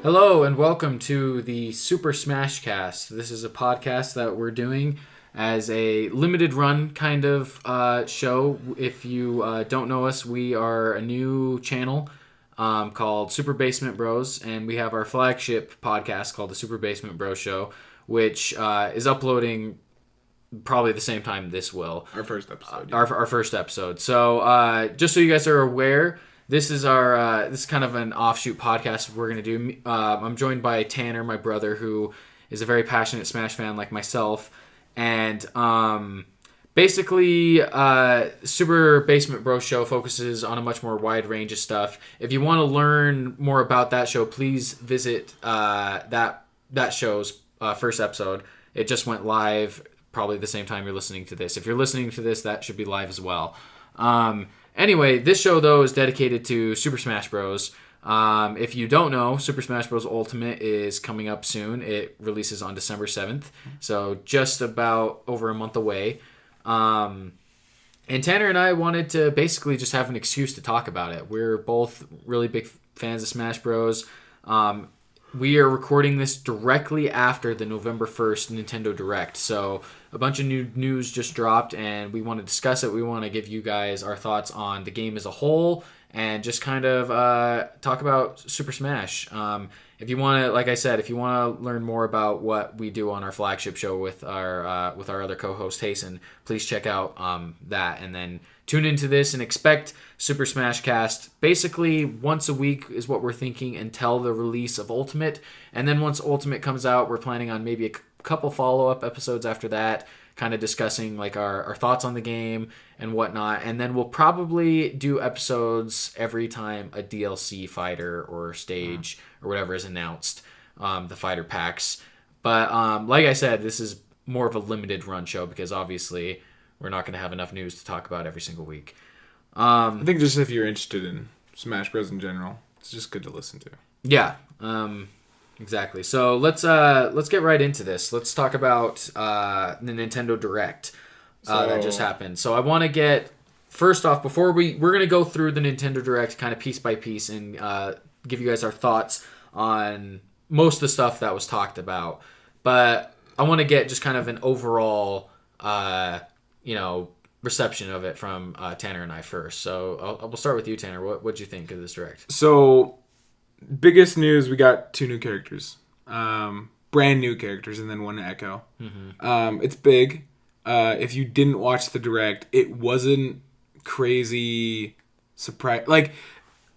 Hello and welcome to the Super Smashcast. This is a podcast that we're doing as a limited run kind of show. If you don't know us, we are a new channel called Super Basement Bros, and we have our flagship podcast called the Super Basement Bros Show, which is uploading probably the same time this will. Our first episode. Yeah. Our first episode. So just so you guys are aware, this is kind of an offshoot podcast we're gonna do. I'm joined by Tanner, my brother, who is a very passionate Smash fan like myself, and basically, Super Basement Bros Show focuses on a much more wide range of stuff. If you want to learn more about that show, please visit that show's first episode. It just went live probably the same time you're listening to this. If you're listening to this, that should be live as well. Anyway, this show, though, is dedicated to Super Smash Bros. If you don't know, Super Smash Bros. Ultimate is coming up soon. It releases on December 7th, so just about over a month away. And Tanner and I wanted to basically just have an excuse to talk about it. We're both really big fans of Smash Bros. We are recording this directly after the November 1st Nintendo Direct, so a bunch of new news just dropped, and we want to discuss it. We want to give you guys our thoughts on the game as a whole, and just kind of talk about Super Smash. If you want to, like I said, if you want to learn more about what we do on our flagship show with our other co-host Hasten, please check out that, and then tune into this and expect Super Smash Cast basically once a week is what we're thinking until the release of Ultimate. And then once Ultimate comes out, we're planning on maybe a couple follow-up episodes after that, kind of discussing like our thoughts on the game and whatnot. And then we'll probably do episodes every time a DLC fighter or stage or whatever is announced, the fighter packs. But like I said, this is more of a limited run show because obviously we're not going to have enough news to talk about every single week. I think just if you're interested in Smash Bros. In general, it's just good to listen to. Yeah, exactly. So let's get right into this. Let's talk about the Nintendo Direct that just happened. So I want to get, first off, before we're going to go through the Nintendo Direct kind of piece by piece and give you guys our thoughts on most of the stuff that was talked about. But I want to get just kind of an overall reception of it from Tanner and I first. So we'll start with you, Tanner. What'd you think of this Direct? So, biggest news, we got 2 new characters. Brand new characters, and then one Echo. Mm-hmm. It's big. If you didn't watch the Direct, it wasn't crazy surprise. Like,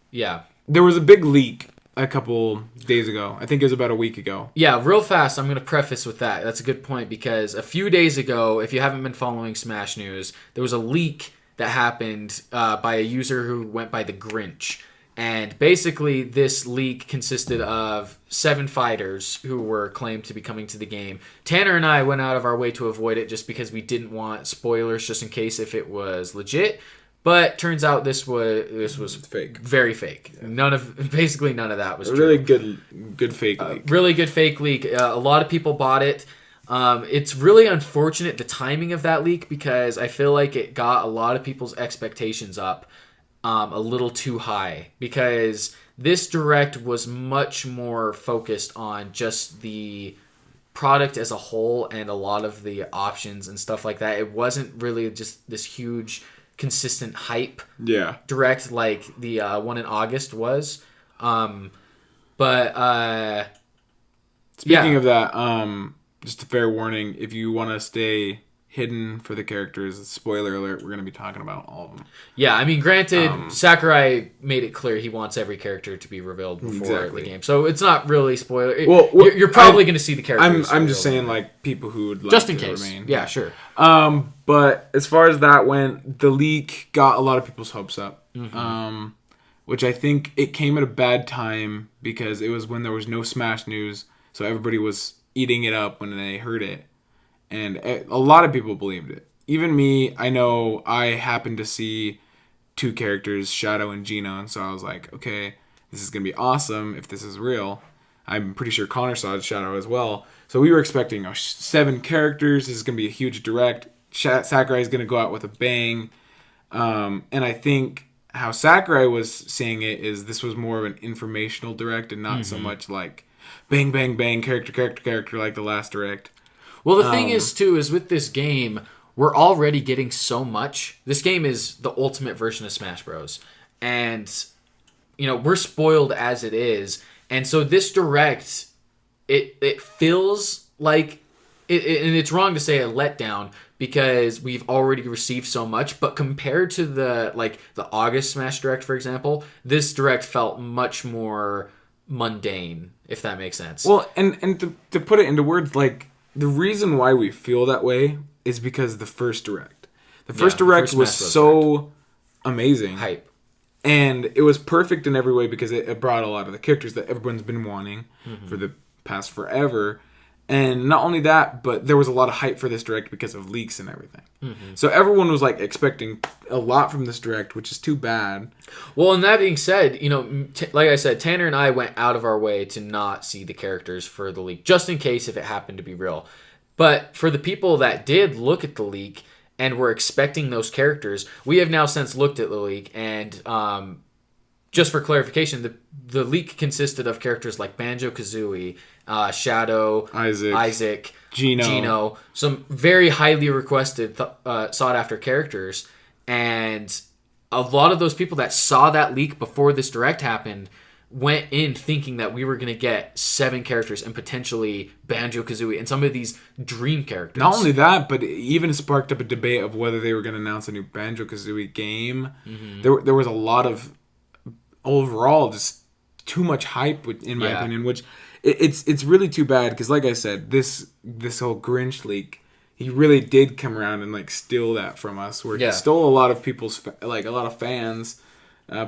yeah, there was a big leak a couple days ago. I think it was about a week ago. Yeah, real fast, I'm going to preface with that. That's a good point because a few days ago, if you haven't been following Smash News, there was a leak that happened by a user who went by the Grinch. And basically, this leak consisted of 7 fighters who were claimed to be coming to the game. Tanner and I went out of our way to avoid it just because we didn't want spoilers just in case if it was legit. But turns out this was fake, very fake. Yeah. Basically none of that was true. Really good fake leak. Really good fake leak. A lot of people bought it. It's really unfortunate the timing of that leak because I feel like it got a lot of people's expectations up a little too high because this Direct was much more focused on just the product as a whole and a lot of the options and stuff like that. It wasn't really just this huge consistent hype Direct like the one in August was. Speaking of that, just a fair warning, if you want to stay hidden for the characters, spoiler alert, we're going to be talking about all of them. Yeah, I mean, granted, Sakurai made it clear he wants every character to be revealed before the game. So it's not really spoiler. Well, you're probably going to see the characters. I'm just saying, like, people who would like just in to case. remain. Yeah, sure. But as far as that went, the leak got a lot of people's hopes up. Mm-hmm. Which I think it came at a bad time because it was when there was no Smash News, so everybody was eating it up when they heard it. And a lot of people believed it. Even me, I know I happened to see 2 characters, Shadow and Gino, and so I was like, okay, this is going to be awesome if this is real. I'm pretty sure Connor saw Shadow as well. So we were expecting 7 characters. This is going to be a huge Direct. Sakurai is going to go out with a bang. And I think how Sakurai was seeing it is this was more of an informational direct and not so much like bang, bang, bang, character like the last direct. Well, the thing is, too, is with this game, we're already getting so much. This game is the ultimate version of Smash Bros. And, we're spoiled as it is. And so this direct, it feels like, and it's wrong to say a letdown because we've already received so much. But compared to the August Smash Direct, for example, this direct felt much more mundane, if that makes sense. Well, and to put it into words, like, the reason why we feel that way is because the first direct. The first direct was so amazing. Hype. And it was perfect in every way because it brought a lot of the characters that everyone's been wanting for the past forever. And not only that, but there was a lot of hype for this direct because of leaks and everything. So everyone was like expecting a lot from this direct, which is too bad. Well, and that being said, like I said, Tanner and I went out of our way to not see the characters for the leak, just in case if it happened to be real. But for the people that did look at the leak and were expecting those characters, we have now since looked at the leak, and just for clarification, the leak consisted of characters like Banjo-Kazooie, Shadow, Isaac, Gino, some very highly requested, sought-after characters. And a lot of those people that saw that leak before this direct happened went in thinking that we were going to get 7 characters and potentially Banjo-Kazooie and some of these dream characters. Not only that, but it even sparked up a debate of whether they were going to announce a new Banjo-Kazooie game. There was a lot of, overall, just too much hype, in my opinion, which it's really too bad because, like I said, this whole Grinch leak, he really did come around and like steal that from us, where he stole a lot of people's, a lot of fans'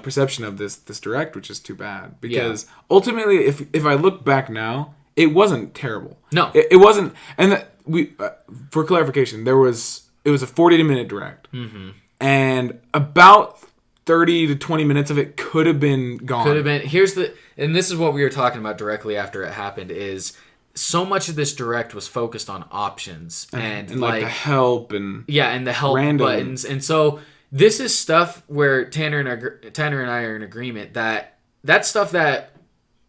perception of this direct, which is too bad because ultimately, if I look back now, it wasn't terrible. No, it wasn't. And for clarification, it was a 40-minute direct, and about 30 to 20 minutes of it could have been gone. Could have been. And this is what we were talking about directly after it happened, is so much of this direct was focused on options and like the help and the help buttons. And so this is stuff where Tanner and I are in agreement that that's stuff that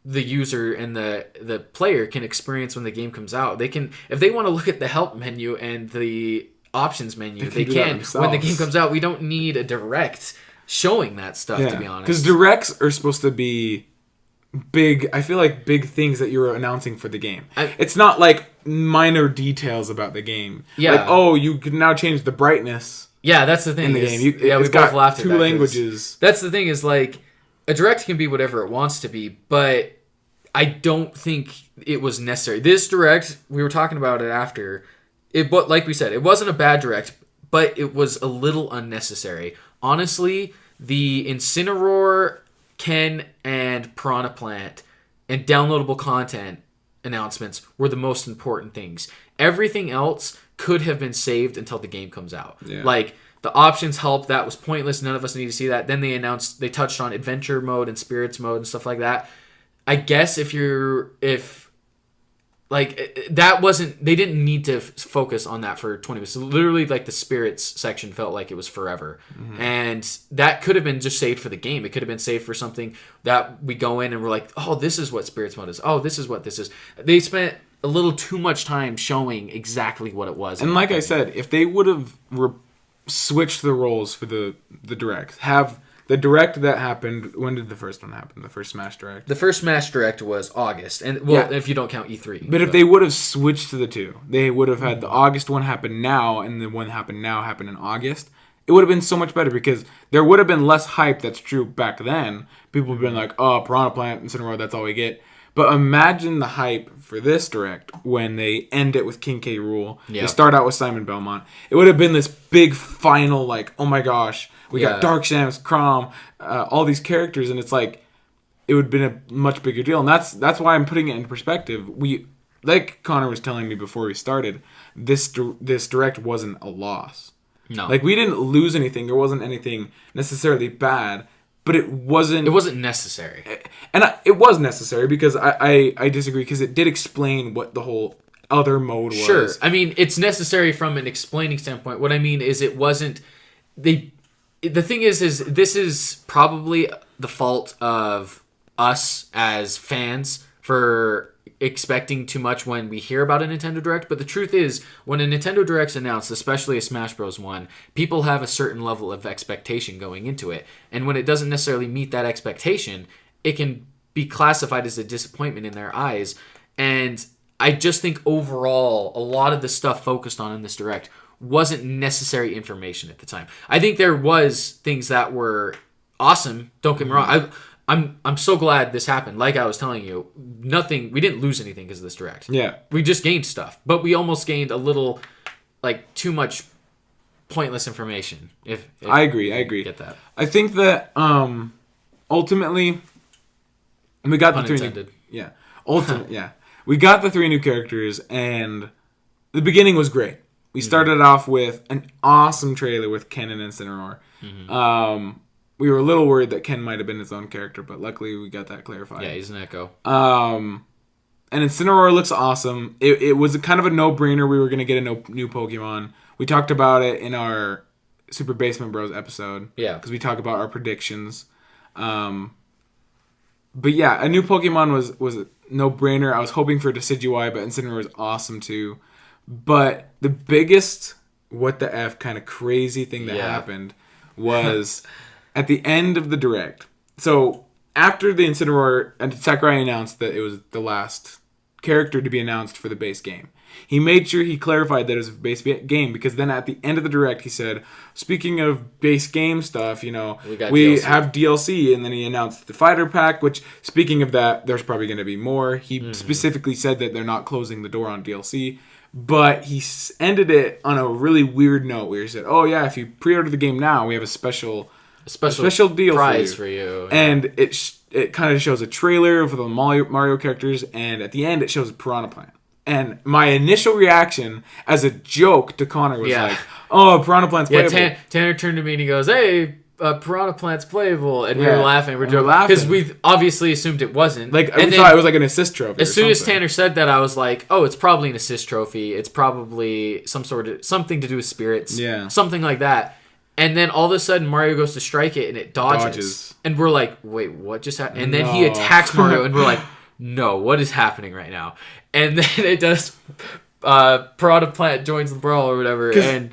the user and the player can experience when the game comes out. They can, if they want to look at the help menu and the options menu, they can. When the game comes out, we don't need a direct showing that stuff, to be honest. Because directs are supposed to be big, I feel like big things that you're announcing for the game. It's not like minor details about the game. Yeah. Like, you can now change the brightness. Yeah, that's the thing. In the game. We both laughed at that. 2 languages. That's the thing is, like, a direct can be whatever it wants to be, but I don't think it was necessary. This direct, we were talking about it after, but like we said, it wasn't a bad direct, but it was a little unnecessary. Honestly, the Incineroar, Ken, and Piranha Plant and downloadable content announcements were the most important things. Everything else could have been saved until the game comes out. Yeah. Like, the options help, that was pointless. None of us need to see that. Then they touched on adventure mode and spirits mode and stuff like that. I guess that wasn't, they didn't need to focus on that for 20 minutes. So literally, like, the spirits section felt like it was forever. And that could have been just saved for the game. It could have been saved for something that we go in and we're like, oh, this is what spirits mode is. Oh, this is what this is. They spent a little too much time showing exactly what it was. And like I said, if they would have switched the roles for the direct, have the direct that happened, when did the first one happen? The first Smash Direct? The first Smash Direct was August. And if you don't count E3. But if they would have switched to the two, they would have had the August one happen now and the one happen now happen in August. It would have been so much better because there would have been less hype. That's true back then. People would have been like, oh, Piranha Plant and Incineroar, that's all we get. But imagine the hype for this direct when they end it with King K. Rool. Yep. They start out with Simon Belmont. It would have been this big final, like, oh my gosh, we got Dark Shams, Chrom, all these characters, and it's like, it would have been a much bigger deal. And that's why I'm putting it into perspective. Like Connor was telling me before we started, this direct wasn't a loss. No. Like, we didn't lose anything. There wasn't anything necessarily bad. But it wasn't necessary. And it was necessary because I disagree because it did explain what the whole other mode was. Sure. I mean, it's necessary from an explaining standpoint. What I mean is it wasn't... the thing is this is probably the fault of us as fans for expecting too much when we hear about a Nintendo Direct. But the truth is, when a Nintendo Direct's announced, especially a Smash Bros. One, people have a certain level of expectation going into it. And when it doesn't necessarily meet that expectation, it can be classified as a disappointment in their eyes. And I just think overall, a lot of the stuff focused on in this Direct wasn't necessary information at the time. I think there was things that were awesome. Don't get me wrong. I'm so glad this happened. Like I was telling you, we didn't lose anything because of this Direct. Yeah. We just gained stuff. But we almost gained a little, like, too much pointless information. If I agree. Get that. I think that ultimately we got Pun the 3 intended. Yeah. Yeah. We got the 3 new characters, and the beginning was great. We started off with an awesome trailer with Ken and Incineroar. We were a little worried that Ken might have been his own character, but luckily we got that clarified. Yeah, he's an Echo. And Incineroar looks awesome. It was kind of a no-brainer we were going to get a new Pokemon. We talked about it in our Super Basement Bros episode. Yeah. Because we talk about our predictions. But yeah, a new Pokemon was a no-brainer. I was hoping for Decidueye, but Incineroar is awesome too. But the biggest what the F kind of crazy thing that happened was at the end of the Direct. So after the Incineroar, and Sakurai announced that it was the last character to be announced for the base game. He made sure he clarified that it was a base game, because then at the end of the Direct he said, speaking of base game stuff, we have DLC, and then he announced the fighter pack, which, speaking of that, there's probably going to be more. He specifically said that they're not closing the door on DLC, but he ended it on a really weird note where he said, oh yeah, if you pre-order the game now, we have a special deal prize for you. And it kind of shows a trailer of the Mario characters, and at the end it shows a Piranha Plant. And my initial reaction as a joke to Connor was like, oh, Piranha Plant's playable. Yeah, Tanner turned to me and he goes, hey, Piranha Plant's playable. And we were laughing. We're joking. Because we obviously assumed it wasn't. Like, we thought it was like an assist trophy. As soon as Tanner said that, I was like, oh, it's probably an assist trophy. It's probably something to do with spirits. Yeah. Something like that. And then all of a sudden, Mario goes to strike it, and it dodges. And we're like, wait, what just happened? And then he attacks Mario, and we're like, no, what is happening right now? And then it does, Piranha Plant joins the brawl or whatever, and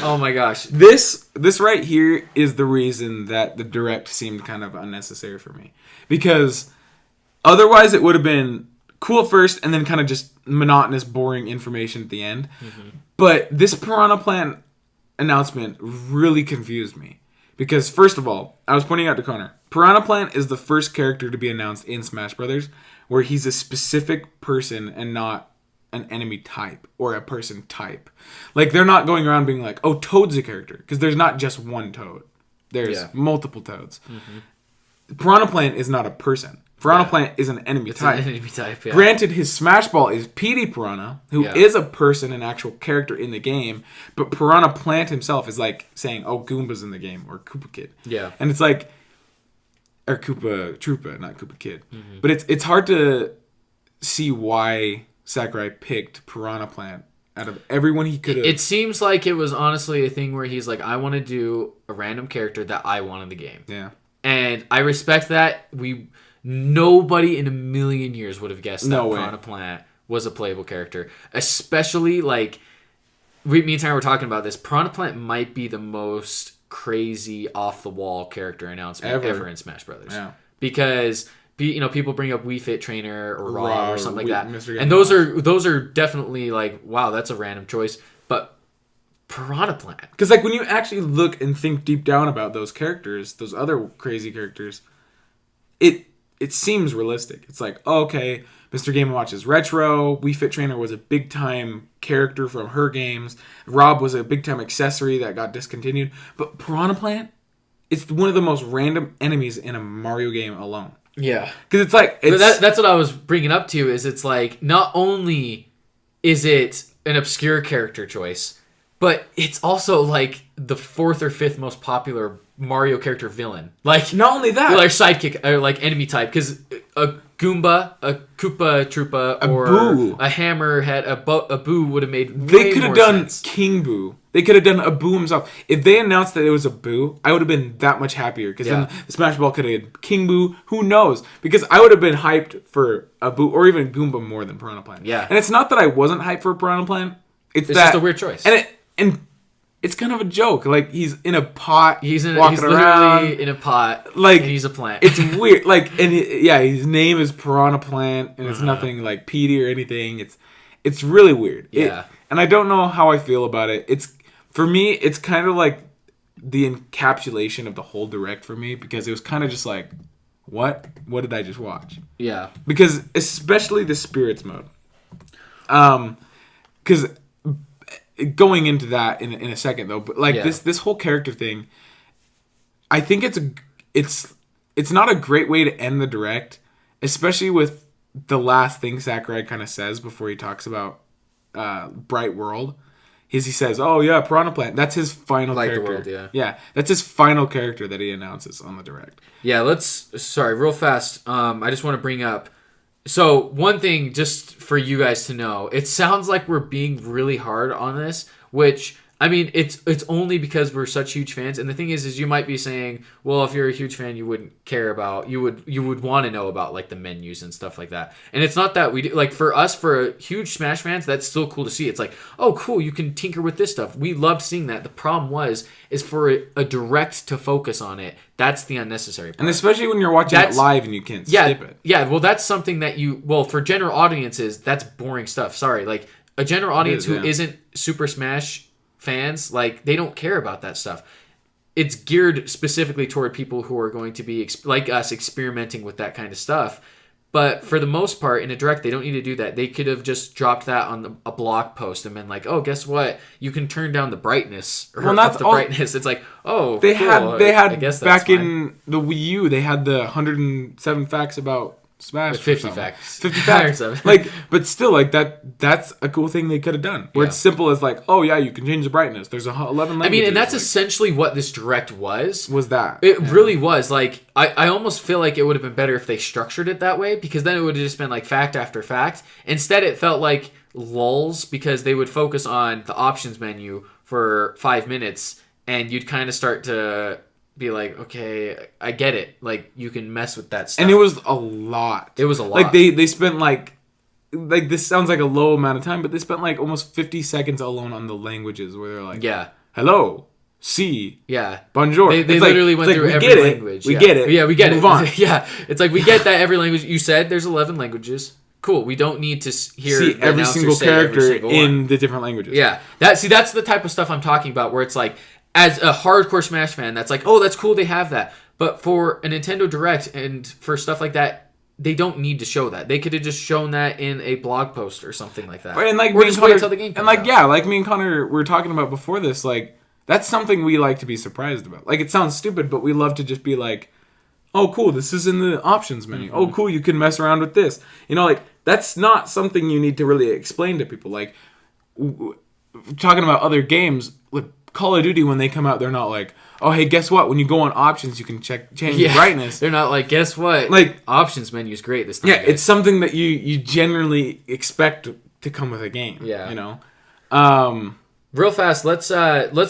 oh my gosh. This right here is the reason that the Direct seemed kind of unnecessary for me. Because otherwise it would have been cool at first, and then kind of just monotonous, boring information at the end. But this Piranha Plant announcement really confused me, because first of all, I was pointing out to Connor, Piranha Plant is the first character to be announced in Smash Brothers where he's a specific person and not an enemy type or a person type. Like, they're not going around being like, oh, Toad's a character, because there's not just one Toad, there's multiple Toads. Piranha Plant is not a person. Piranha Plant is an enemy type. An enemy type, yeah. Granted, his Smash Ball is Petey Piranha, who is a person, an actual character in the game, but Piranha Plant himself is like saying, oh, Goomba's in the game, or Koopa Kid. Yeah. And it's like, or Koopa Troopa, not Koopa Kid. But it's hard to see why Sakurai picked Piranha Plant out of everyone he could have. It seems like it was honestly a thing where he's like, I want to do a random character that I want in the game. Yeah. And I respect that. Nobody in a million years would have guessed that Piranha Plant was a playable character. Especially, like, me and Tyler were talking about this. Piranha Plant might be the most crazy off-the-wall character announcement ever in Smash Brothers. Yeah. Because, people bring up Wii Fit Trainer or Rob or something like that. Mr. And those are definitely like, wow, that's a random choice. But Piranha Plant. Because, like, when you actually look and think deep down about those characters, those other crazy characters, it seems realistic. It's like, oh, okay, Mr. Game & Watch is retro. Wii Fit Trainer was a big-time character from her games. Rob was a big-time accessory that got discontinued. But Piranha Plant, it's one of the most random enemies in a Mario game alone. Yeah. Because it's like... That's what I was bringing up to, is it's like, not only is it an obscure character choice, but it's also like the 4th or 5th most popular Mario character villain. Like Not only that, like sidekick or like enemy type, because a Goomba, a Koopa Troopa, or Boo. a Hammerhead, a Boo would have made they could have done sense. King Boo. They could have done a Boo himself. If they announced that it was a Boo, I would have been that much happier. Because then the Smash Ball could have had King Boo. Who knows? Because I would have been hyped for a Boo or even Goomba more than Piranha Plant. Yeah. And it's not that I wasn't hyped for Piranha Plant. It's that, just a weird choice. And it's kind of a joke. Like, he's in a pot, he's walking literally around. in a pot, Like, and he's a plant. It's weird. Like, and his name is Piranha Plant, and it's nothing like Petey or anything. It's really weird. Yeah. And I don't know how I feel about it. For me, it's kind of like the encapsulation of the whole Direct for me, because it was kind of just like, what did I just watch? Yeah. Because especially the Spirits mode. Because going into that in a second though, but like this whole character thing, I think it's not a great way to end the Direct, especially with the last thing Sakurai kind of says before he talks about Bright World. He says, "Oh yeah, Piranha Plant." That's his final character. The world, yeah, that's his final character that he announces on the Direct. Yeah, real fast. I just want to bring up. So one thing, just for you guys to know, it sounds like we're being really hard on this, which I mean, it's only because we're such huge fans. And the thing is you might be saying, well, if you're a huge fan, you wouldn't care about, you would want to know about like the menus and stuff like that. And it's not that we do, like for us, for huge Smash fans, that's still cool to see. It's like, oh, cool, you can tinker with this stuff. We loved seeing that. The problem is for a Direct to focus on it. That's the unnecessary part. And especially when you're watching it live and you can't skip it. Yeah, well, that's something that for general audiences, that's boring stuff. Sorry, like a general audience who isn't Super Smash fans, like they don't care about that stuff. It's geared specifically toward people who are going to be like us, experimenting with that kind of stuff. But for the most part, in a Direct, they don't need to do that. They could have just dropped that on a blog post and been like, "Oh, guess what? You can turn down the brightness or up the brightness." It's like, "Oh, they cool. had I guess back that's in the Wii U, they had the 107 facts about Smash. 50 facts. 50 facts. Like, but still, like that's a cool thing they could have done. Where it's simple as like, oh yeah, you can change the brightness. There's 11 languages. I mean, and that's essentially what this Direct was. That. It really was. Like, I almost feel like it would have been better if they structured it that way, because then it would have just been like fact after fact. Instead, it felt like lulls, because they would focus on the options menu for 5 minutes, and you'd kind of start to be like, okay, I get it. Like, you can mess with that stuff. And it was a lot. Like, they spent like this sounds like a low amount of time, but they spent like almost 50 seconds alone on the languages where they're like, hello, see, bonjour. They literally went through every language. We get it. Yeah, we get it. Move on. Yeah, it's like, we get that every language. You said there's 11 languages. Cool. We don't need to hear every single character in the different languages. Yeah. That's the type of stuff I'm talking about, where it's like, as a hardcore Smash fan, that's like, oh, that's cool, they have that. But for a Nintendo Direct and for stuff like that, they don't need to show that. They could have just shown that in a blog post or something like that. And like, or just wait until the game comes out. Yeah, like me and Connor were talking about before this, like, that's something we like to be surprised about. Like, it sounds stupid, but we love to just be like, oh, cool, this is in the options menu. Mm-hmm. Oh, cool, you can mess around with this. You know, like, that's not something you need to really explain to people. Like, talking about other games, like Call of Duty, when they come out, they're not like, oh, hey, guess what? When you go on options, you can change the brightness. They're not like, guess what? Like, options menu is great this time. Yeah, guys. It's something that you generally expect to come with a game. Yeah, you know. Real fast, let's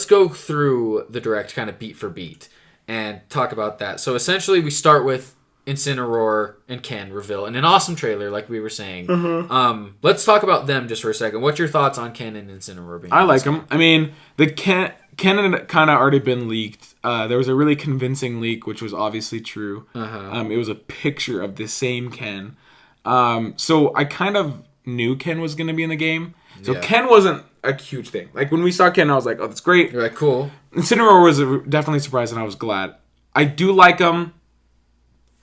go through the Direct kind of beat for beat and talk about that. So essentially, we start with Incineroar and Ken reveal in an awesome trailer, like we were saying. Mm-hmm. Let's talk about them just for a second. What's your thoughts on Ken and Incineroar being? I like them. I mean, the Ken had kind of already been leaked. There was a really convincing leak, which was obviously true. It was a picture of the same Ken. So I kind of knew Ken was going to be in the game. So Ken wasn't a huge thing. Like, when we saw Ken, I was like, oh, that's great. You're like, cool. Incineroar was definitely surprised, and I was glad. I do like him.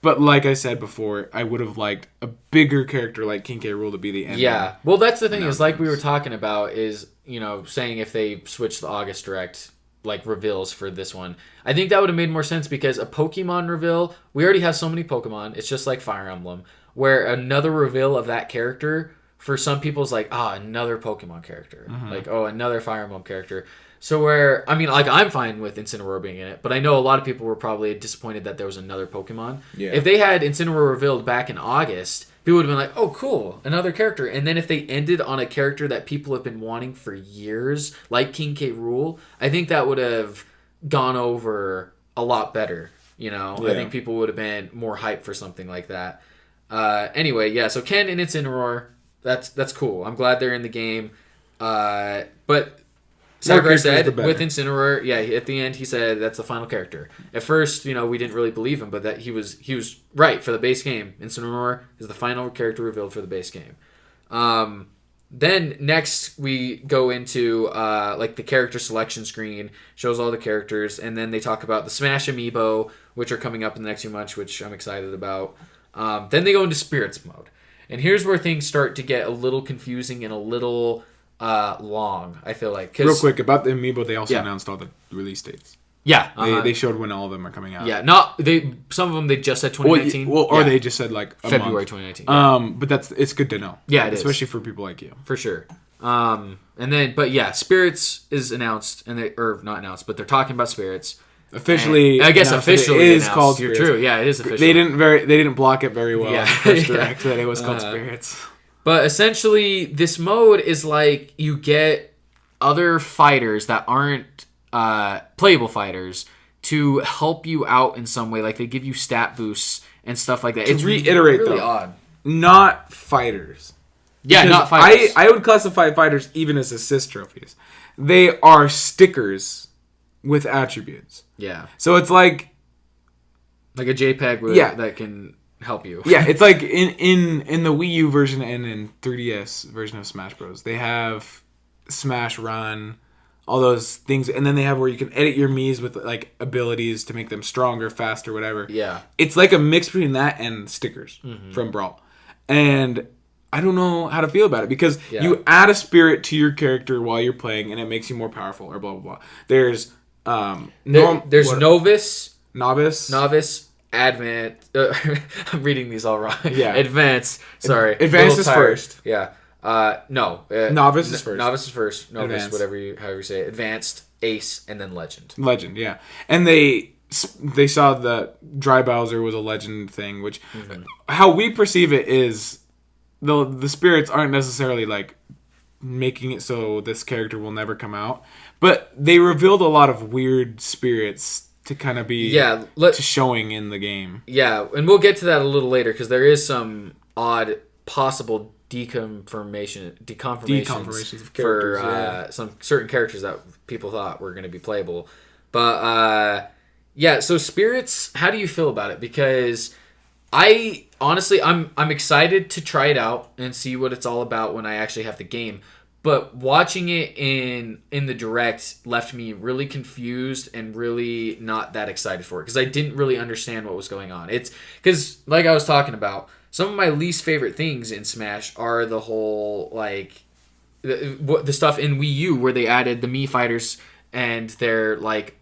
But like I said before, I would have liked a bigger character like King K. Rool to be the end. Yeah. Well, that's the thing, is like we were talking about, is, you know, saying if they switch the August Direct, like, reveals for this one, I think that would have made more sense, because a Pokemon reveal, we already have so many Pokemon, it's just like Fire Emblem, where another reveal of that character for some people's like, another Pokemon character. Like, another Fire Emblem character. So where, I mean, like, I'm fine with Incineroar being in it, but I know a lot of people were probably disappointed that there was another Pokemon. Yeah. If they had Incineroar revealed back in August, people would have been like, oh, cool, another character. And then if they ended on a character that people have been wanting for years, like King K. Rool, I think that would have gone over a lot better. You know, I think people would have been more hyped for something like that. Anyway, yeah, so Ken and Incineroar, that's cool. I'm glad they're in the game. But Sakurai said with Incineroar, at the end he said that's the final character. At first, we didn't really believe him, but that he was right for the base game. Incineroar is the final character revealed for the base game. Then next we go into like the character selection screen, shows all the characters, and then they talk about the Smash Amiibo, which are coming up in the next few months, which I'm excited about. Then they go into Spirits mode. And here's where things start to get a little confusing and a little long, I feel like. Real quick, about the Amiibo, they also announced all the release dates. Yeah. They showed when all of them are coming out. Yeah, some of them they just said 2019. Or they just said like February 2019. Yeah. But it's good to know. Yeah, especially for people like you. For sure. And then, but yeah, Spirits is announced, or not announced, but they're talking about Spirits. Officially, I guess officially it is called Spirits. You're true. Yeah, it is official. They didn't block it very well in the first direct that it was called Spirits. But essentially, this mode is like you get other fighters that aren't playable fighters to help you out in some way. Like they give you stat boosts and stuff like that. It's reiterate really though, odd. Not fighters. Yeah, because not fighters. I would classify fighters even as assist trophies. They are stickers with attributes. Yeah. So it's like a JPEG that can help you. Yeah, it's like in the Wii U version and in 3DS version of Smash Bros. They have Smash Run, all those things, and then they have where you can edit your Miis with like abilities to make them stronger, faster, whatever. Yeah. It's like a mix between that and stickers from Brawl. And I don't know how to feel about it because you add a spirit to your character while you're playing and it makes you more powerful or blah blah blah. There's Novice, Advent. I'm reading these all wrong. Yeah. Advance. Sorry. Advance is first. Yeah. No. Novice is first. Novice is first. Novice, Advanced. However you say it. Advanced, Ace, and then Legend. Legend, yeah. And they saw that Dry Bowser was a Legend thing, which how we perceive it is the spirits aren't necessarily like making it so this character will never come out, but they revealed a lot of weird spirits to kind of be to showing in the game. Yeah, and we'll get to that a little later because there is some odd possible deconfirmations of characters, for some certain characters that people thought were going to be playable. But so spirits, how do you feel about it? Because I honestly I'm excited to try it out and see what it's all about when I actually have the game. But watching it in the direct left me really confused and really not that excited for it because I didn't really understand what was going on. It's because, like I was talking about, some of my least favorite things in Smash are the whole like the stuff in Wii U where they added the Mii fighters and their like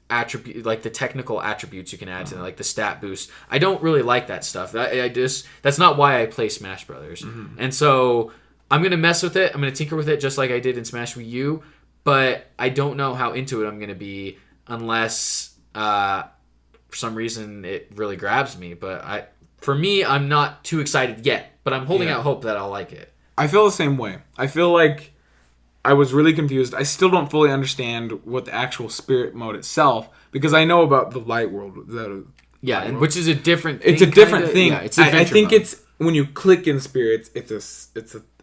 attribute, like the technical attributes you can add to them, like the stat boost. I don't really like that stuff. That's not why I play Smash Brothers. And so I'm going to mess with it. I'm going to tinker with it just like I did in Smash Wii U, but I don't know how into it I'm going to be unless for some reason it really grabs me. But for me, I'm not too excited yet, but I'm holding out hope that I'll like it. I feel the same way. I feel like I was really confused. I still don't fully understand what the actual spirit mode itself, because I know about the light world. Which is a different thing. It's a different thing. Yeah, it's I think mode. it's when you click in spirits, it's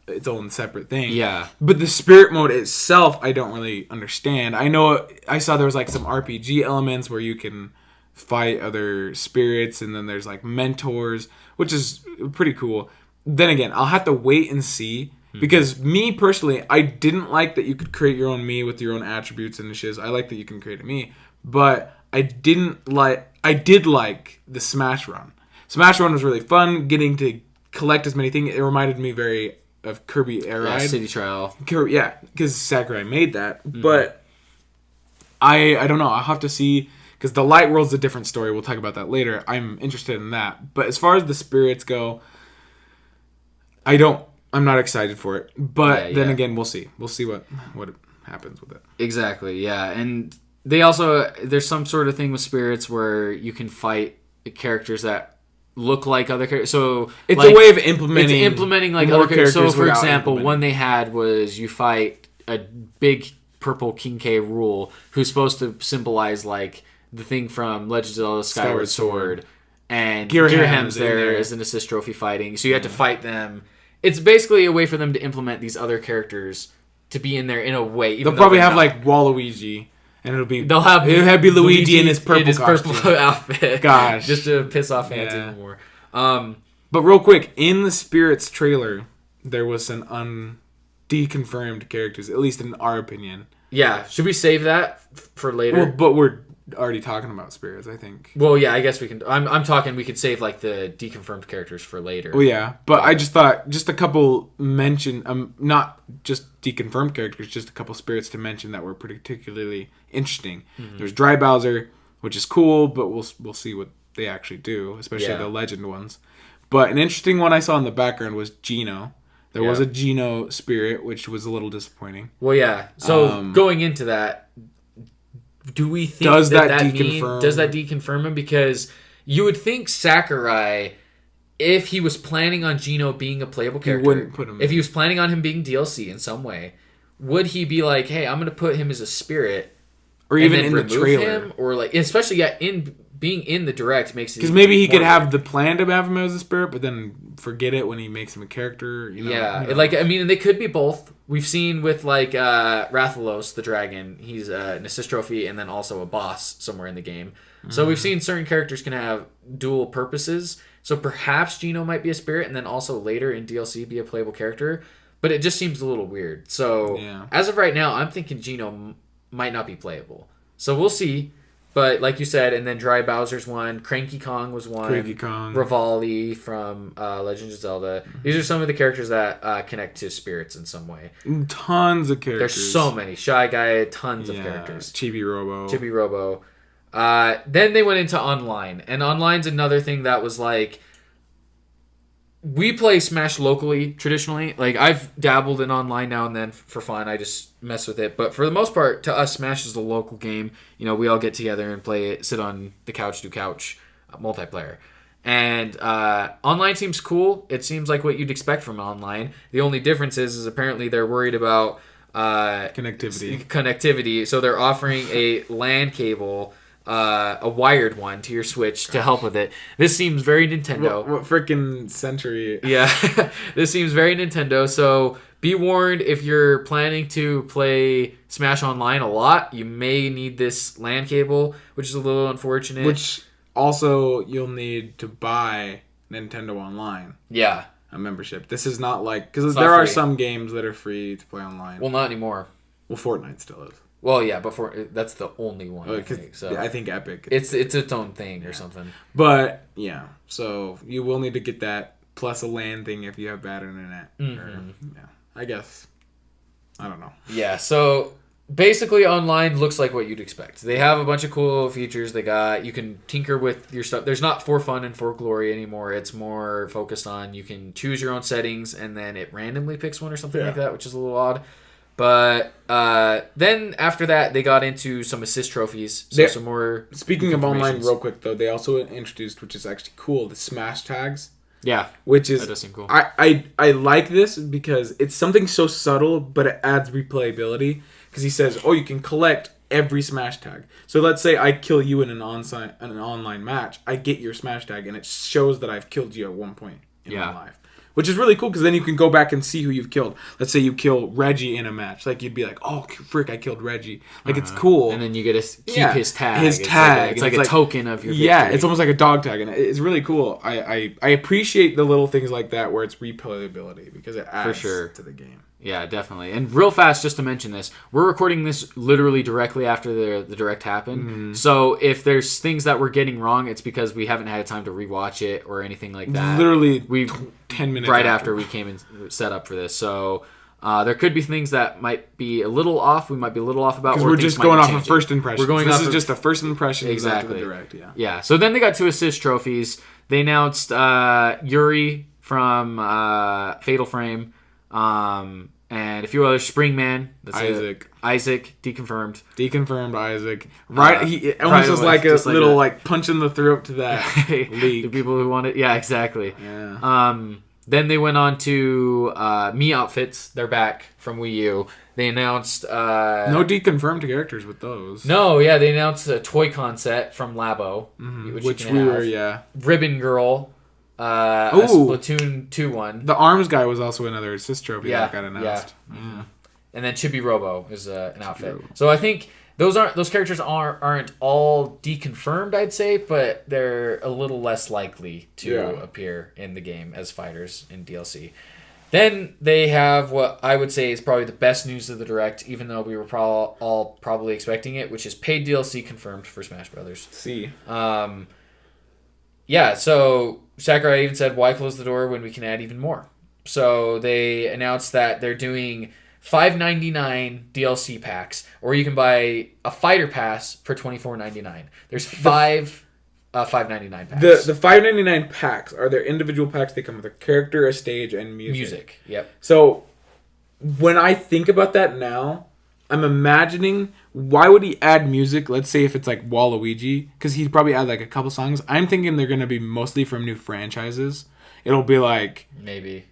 its own separate thing. Yeah. But the spirit mode itself, I don't really understand. I know I saw there was like some RPG elements where you can fight other spirits, and then there's like mentors, which is pretty cool. Then again, I'll have to wait and see, because me personally, I didn't like that you could create your own Mii with your own attributes and shiz. I like that you can create a Mii, but I did like the Smash Run. Smash Run was really fun, getting to collect as many things. It reminded me very of Kirby Air Ride. City Trial. Yeah, because Sakurai made that. But I don't know. I'll have to see, because the Light World's a different story. We'll talk about that later. I'm interested in that. But as far as the spirits go, I don't I'm not excited for it. But then Yeah. again, we'll see. We'll see what happens with it. Exactly, yeah. And they also, there's some sort of thing with spirits where you can fight characters that look like other characters. So It's like, a way of implementing like more other characters. So characters for without example, implementing. one they had was you fight a big purple King K rule who's supposed to symbolize like the thing from Legends of Zelda Skyward Sword. And Girham's Girham's in there there. as an assist trophy fighting. So you have to fight them. It's basically a way for them to implement these other characters to be in there in a way. Even They'll though probably they're have not. like Waluigi, and it'll be It'll be Luigi in his purple costume. outfit. Gosh. Just to piss off fans Yeah. even more. But real quick, in the Spirits trailer, there was some deconfirmed characters, at least in our opinion. Yeah, should we save that for later? Well, but we're already talking about Spirits, I think. Well, yeah, I guess we can. I'm talking. We could save like the deconfirmed characters for later. Oh yeah, but I just thought just a couple not just deconfirmed characters, just a couple spirits to mention that were particularly interesting. There's Dry Bowser, which is cool, but we'll see what they actually do, especially the legend ones. But an interesting one I saw in the background was Geno. There was a Geno spirit, which was a little disappointing. Well, yeah. So going into that, do we think Does that deconfirm him? Because you would think Sakurai, if he was planning on Geno being a playable character, wouldn't put him if he was planning on him being DLC in some way, would he be like, hey, I'm going to put him as a spirit, Or and even then in the remove trailer. him? Or like, especially in being in the direct makes it Because maybe he more could have weird. the plan to have him as a spirit, but then forget it when he makes him a character. Yeah, like I mean, they could be both. We've seen with like Rathalos the dragon, he's an assist trophy and then also a boss somewhere in the game. So we've seen certain characters can have dual purposes. So perhaps Geno might be a spirit and then also later in DLC be a playable character. But it just seems a little weird. So as of right now, I'm thinking Geno might not be playable. So we'll see. But like you said, and then Dry Bowser's one, Cranky Kong was one, Cranky Kong. Rivali from Legends of Zelda. These are some of the characters that connect to spirits in some way. Tons of characters. There's so many. Shy Guy, tons of characters. Chibi Robo. Then they went into online. And online's another thing that was like... We play Smash locally, traditionally. Like, I've dabbled in online now and then for fun. I just mess with it. But for the most part, to us, Smash is a local game. You know, we all get together and play it, sit on the couch, do couch multiplayer. And online seems cool. It seems like what you'd expect from online. The only difference is apparently they're worried about... connectivity. So they're offering a LAN cable... a wired one to your Switch to help with it. This seems very Nintendo. What freaking century? Yeah, this seems very Nintendo. So be warned, if you're planning to play Smash Online a lot, you may need this LAN cable, which is a little unfortunate. Which also you'll need to buy Nintendo Online. Yeah. A membership. This is not like... Because not there are free. some games that are free to play online. Well, not anymore. Well, Fortnite still is. Well, yeah, that's the only one. I think Epic. It's its own thing or something. But yeah, so you will need to get that plus a LAN thing if you have bad internet. I guess. I don't know. Yeah. So basically, online looks like what you'd expect. They have a bunch of cool features. You can tinker with your stuff. There's not for fun and for glory anymore. It's more focused on you can choose your own settings and then it randomly picks one or something like that, which is a little odd. But then after that, they got into some assist trophies. So some more. Speaking of online, real quick though, they also introduced, which is actually cool, the Smash tags. Yeah, which is that does seem cool. I like this because it's something so subtle, but it adds replayability. Because he says, "Oh, you can collect every Smash tag." So let's say I kill you in an online match, I get your Smash tag, and it shows that I've killed you at one point in my life. Which is really cool because then you can go back and see who you've killed. Let's say you kill Reggie in a match. Like, you'd be like, oh, frick, I killed Reggie. Like, it's cool. And then you get to keep his tag. His tag. It's like a token of your victory. Yeah, it's almost like a dog tag. And it's really cool. I appreciate the little things like that where it's replayability because it adds to the game. Yeah, definitely. And real fast, just to mention this, we're recording this literally directly after the direct happened. Mm-hmm. So if there's things that we're getting wrong, it's because we haven't had time to rewatch it or anything like that. Literally 10 minutes right after we came and set up for this. So there could be things that might be a little off. We might be a little off about. Because we're just going off of first impressions. This is just a first impression. Exactly. The direct, yeah. So then they got 2 assist trophies. They announced Yuri from Fatal Frame. and a few others. Springman. That's Isaac. Isaac, deconfirmed. Deconfirmed Isaac. Right, he almost right was away, like a just like little that. like punch in the throat to that The leak. people who want it. Yeah, exactly. Yeah. Then they went on to Mii outfits. They're back from Wii U. They announced No deconfirmed characters with those. No, yeah, they announced a Toy-Con set from Labo, Which you can we have. were, yeah. Ribbon Girl, a Ooh. Splatoon 2 one. The arms guy was also another assist trophy Yeah, that got announced. Yeah. And then Chibi Robo is an outfit. Robo. So I think those characters aren't all deconfirmed, I'd say, but they're a little less likely to appear in the game as fighters in DLC. Then they have what I would say is probably the best news of the Direct, even though we were all probably expecting it, which is paid DLC confirmed for Smash Brothers. See. Yeah, so Sakurai even said, why close the door when we can add even more? So they announced that they're doing $5.99 DLC packs, or you can buy a fighter pass for $24.99. There's five $5.99 packs. The $5.99 packs are their individual packs. They come with a character, a stage, and music. Yep. So when I think about that now, I'm imagining why would he add music? Let's say if it's like Waluigi, because he'd probably add like a couple songs. I'm thinking they're gonna be mostly from new franchises. It'll be like maybe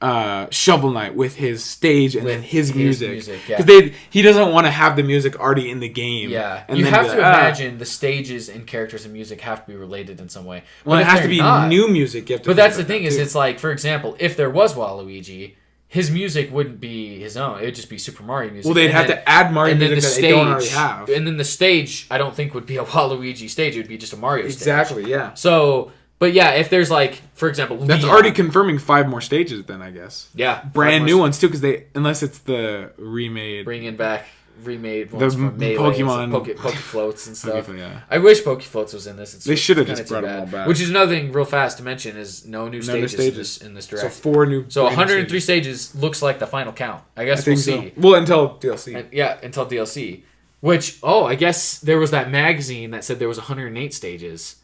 Shovel Knight with his stage and then his music. Yeah. Because he doesn't want to have the music already in the game. Yeah, and you then have be to like, imagine the stages and characters and music have to be related in some way. Well, But it if has to they're be not- new music. You have to But think that's the about thing that is, too. it's like, for example, if there was Waluigi, his music wouldn't be his own. It would just be Super Mario music. Well, they'd And have then- to add Mario and then music the that they don't already have. And then the stage, I don't think would be a Waluigi stage. It would be just a Mario stage. Exactly, yeah. So, but yeah, if there's like, for example, That's Leon. already confirming 5 more stages then, I guess. Yeah. Brand new Five more- ones too, because unless it's the remade. Bringing back remade ones The from Melee, Pokemon- Poke Floats and stuff. Yeah. I wish Poke Floats was in this. They should have kinda just too brought them bad. all back. Which is another thing real fast to mention is no new stages, in this So direct. 4 new. So brand new 103 stages looks like the final count. I I guess we'll think see. so. Well, until DLC. Until DLC. Which, I guess there was that magazine that said there was 108 stages.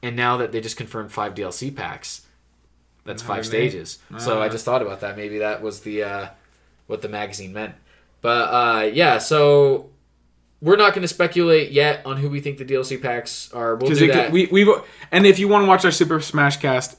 And now that they just confirmed 5 DLC packs, that's 5 108? stages. So I just thought about that. Maybe that was the what the magazine meant. But yeah, so we're not going to speculate yet on who we think the DLC packs are. We'll do that. We've and if you want to watch our Super Smashcast,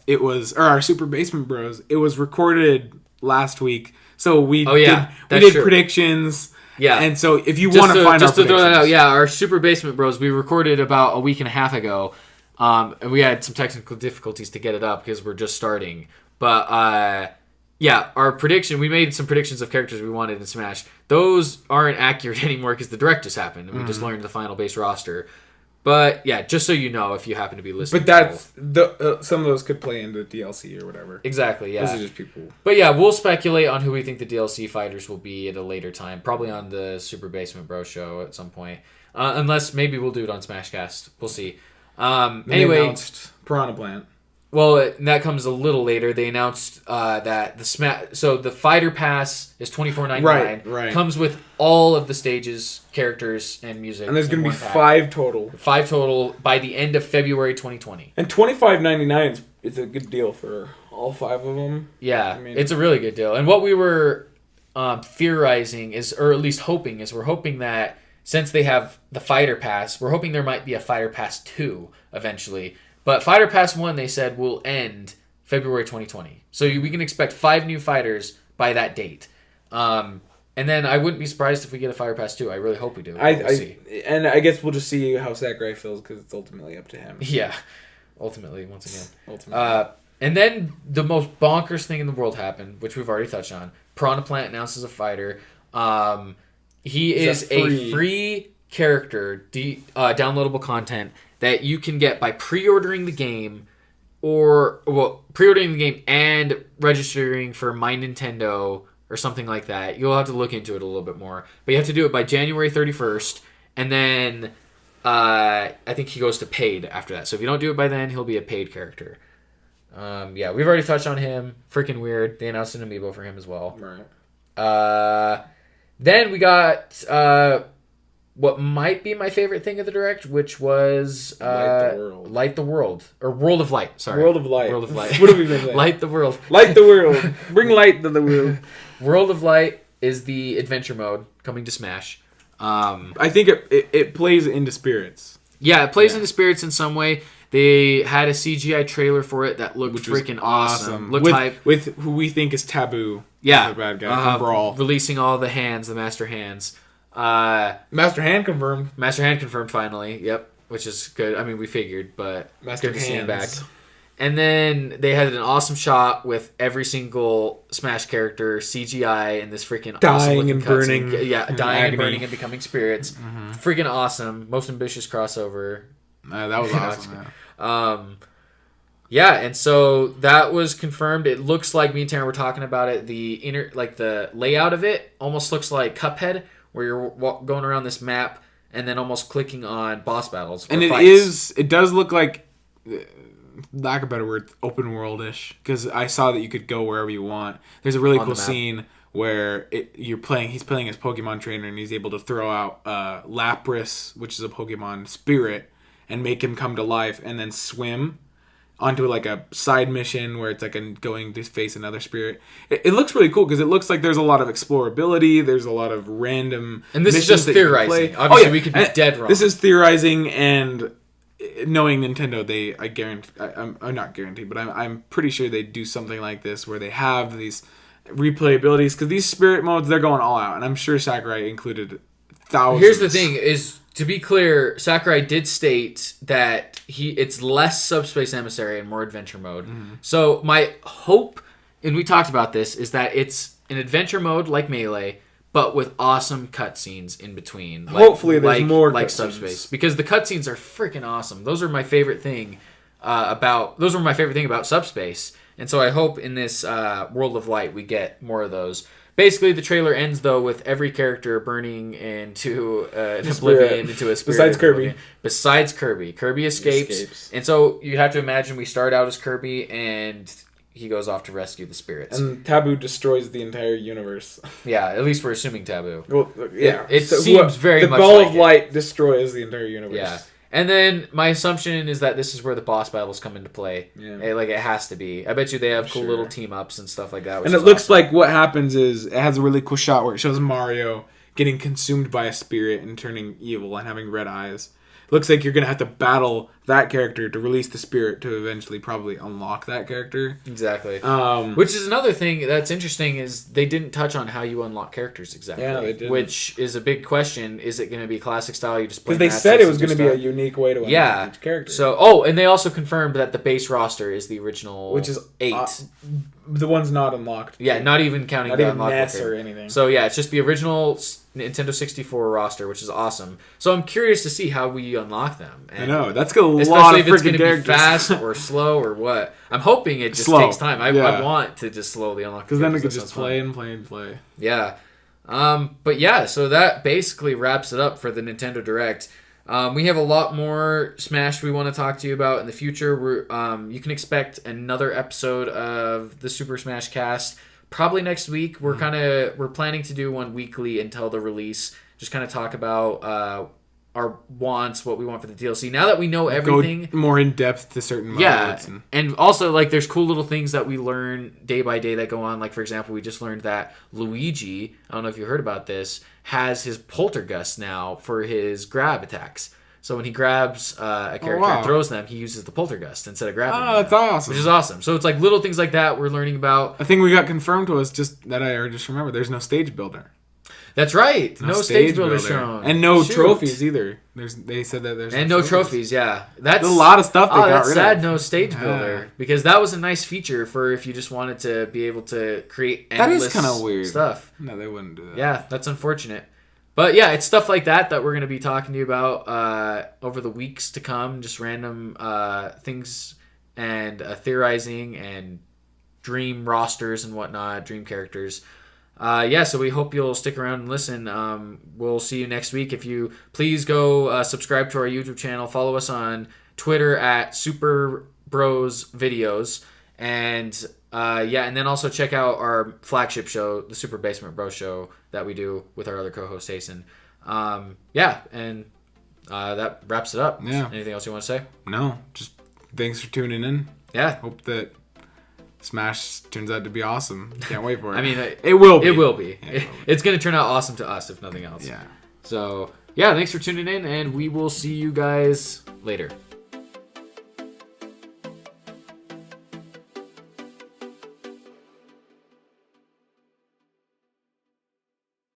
or our Super Basement Bros, it was recorded last week. So we that's did true. predictions. Yeah. And so if you want to find just our to throw that out, predictions- yeah, our Super Basement Bros, we recorded about a week and a half ago. And we had some technical difficulties to get it up because we're just starting. But yeah, our prediction, we made some predictions of characters we wanted in Smash. Those aren't accurate anymore because the direct just happened and we just learned the final base roster. But yeah, just so you know, if you happen to be listening. But that's some of those could play into DLC or whatever. Exactly, yeah. Those are just people. But yeah, we'll speculate on who we think the DLC fighters will be at a later time. Probably on the Super Basement Bros show at some point. Unless maybe we'll do it on Smashcast. We'll see. They announced Piranha Plant. Well, that comes a little later. They announced that the fighter pass is $24.99. Right. Comes with all of the stages, characters, and music. And there's in going to be one pack. 5 total. 5 total by the end of February 2020. And $25.99 is a good deal for all 5 of them. Yeah, I mean- it's a really good deal. And what we were theorizing is, or at least hoping, is we're hoping that since they have the Fighter Pass, we're hoping there might be a Fighter Pass 2 eventually. But Fighter Pass 1, they said, will end February 2020. So we can expect 5 new fighters by that date. And then I wouldn't be surprised if we get a Fighter Pass 2. I really hope we do. We'll see. And I guess we'll just see how Sakurai feels because it's ultimately up to him. Yeah, ultimately, once again. Ultimately. And then the most bonkers thing in the world happened, which we've already touched on. Piranha Plant announces a fighter. He is a free character, downloadable content that you can get by pre-ordering the game, pre-ordering the game and registering for My Nintendo or something like that. You'll have to look into it a little bit more, but you have to do it by January 31st, and then I think he goes to paid after that. So if you don't do it by then, he'll be a paid character. Yeah, we've already touched on him. Freaking weird. They announced an amiibo for him as well. Right. Then we got what might be my favorite thing of the Direct, which was Light the World. Or World of Light, sorry. World of Light. World of Light. What have we been saying? Light the World. Light the world. Bring light to the world. World of Light is the adventure mode coming to Smash. I think it plays into spirits. Yeah, it plays into spirits in some way. They had a CGI trailer for it that looked freaking awesome. Looked hype. With who we think is Taboo. Yeah. The bad guy from Brawl. Releasing all the hands, the Master Hands. Master Hand confirmed. Master Hand confirmed finally. Yep. Which is good. I mean, we figured, but Master good to see him back. Hands. And then they had an awesome shot with every single Smash character CGI in this freaking dying awesome and burning. Yeah, dying agony. and burning and becoming spirits. Mm-hmm. Freaking awesome. Most ambitious crossover. That was awesome. Yeah, and so that was confirmed. It looks like me and Taryn were talking about it. The layout of it almost looks like Cuphead, where you're going around this map and then almost clicking on boss battles. And it does look like, lack of a better word, open world-ish, because I saw that you could go wherever you want. There's a really cool scene where he's playing as Pokemon trainer, and he's able to throw out Lapras, which is a Pokemon spirit, and make him come to life, and then swim onto like a side mission where it's like going to face another spirit. It looks really cool because it looks like there's a lot of explorability. There's a lot of random. And this is just theorizing. Obviously, we could be dead wrong. This is theorizing, and knowing Nintendo, I'm not guaranteed, but I'm pretty sure they do something like this where they have these replayabilities, because these spirit modes, they're going all out, and I'm sure Sakurai included thousands. Here's the thing: is to be clear, Sakurai did state that it's less Subspace Emissary and more adventure mode. Mm-hmm. So my hope, and we talked about this, is that it's an adventure mode like Melee, but with awesome cutscenes in between. Hopefully there's more like cutscenes. Subspace, because the cutscenes are freaking awesome. Those are my favorite thing about Subspace. And so I hope in this World of Light we get more of those. Basically, the trailer ends, though, with every character burning into an oblivion, into a spirit. Besides Kirby. Kirby escapes. And so you have to imagine we start out as Kirby, and he goes off to rescue the spirits. And Taboo destroys the entire universe. Yeah, at least we're assuming Taboo. Well, yeah. It seems very much like the Ball of Light destroys the entire universe. Yeah. And then my assumption is that this is where the boss battles come into play. Yeah. It has to be. I bet you they have cool little team-ups and stuff like that. And it looks like what happens is, it has a really cool shot where it shows Mario getting consumed by a spirit and turning evil and having red eyes. It looks like you're going to have to battle that character to release the spirit to eventually probably unlock that character. Exactly. Which is another thing that's interesting, is they didn't touch on how you unlock characters exactly. Yeah, they didn't. Which is a big question. Is it going to be classic style? You just play because they said it was going to be a unique way to unlock each character. So, and they also confirmed that the base roster is the original, which is 8. The one's not unlocked. Yeah, not even counting not the even unlocked NES or anything. So yeah, it's just the original Nintendo 64 roster, which is awesome. So I'm curious to see how we unlock them. And I know that's got a lot of freaking characters. Be fast or slow or what. I'm hoping it just takes time. I want to just slowly unlock, because then we could just play and play and play. Yeah. But yeah, so that basically wraps it up for the Nintendo Direct. We have a lot more Smash we want to talk to you about in the future. You can expect another episode of the Super Smash Cast probably next week. We're planning to do one weekly until the release. Just kind of talk about our wants, what we want for the DLC. Now that we know everything, go more in depth to certain modes. Yeah, and also there's cool little things that we learn day by day that go on. Like, for example, we just learned that Luigi, I don't know if you heard about this, has his Poltergust now for his grab attacks. So when he grabs a character and throws them, he uses the Poltergust instead of grabbing them. Oh, that's awesome. Which is awesome. So it's like little things like that we're learning about. A thing we got confirmed was just that I just remember, there's no stage builder. That's right. No stage builder shown. And no trophies either. They said that there's no trophies. Yeah. That's a lot of stuff they got rid of. That's sad, no stage builder. Because that was a nice feature for if you just wanted to be able to create endless that is kind of weird stuff. No, they wouldn't do that. Yeah, that's unfortunate. But yeah, it's stuff like that we're going to be talking to you about over the weeks to come. Just random things and theorizing and dream rosters and whatnot, dream characters. So we hope you'll stick around and listen. We'll see you next week. If you please go subscribe to our YouTube channel, follow us on Twitter at Super Bros Videos, and and then also check out our flagship show, the Super Basement Bros Show, that we do with our other co-host Jason. And that wraps it up. Yeah. Anything else you want to say? No, just thanks for tuning in. Yeah. Hope that Smash turns out to be awesome. Can't wait for it. I mean, it will be. It will be. Yeah, it will be. It's going to turn out awesome to us, if nothing else. Yeah. So, yeah, thanks for tuning in, and we will see you guys later.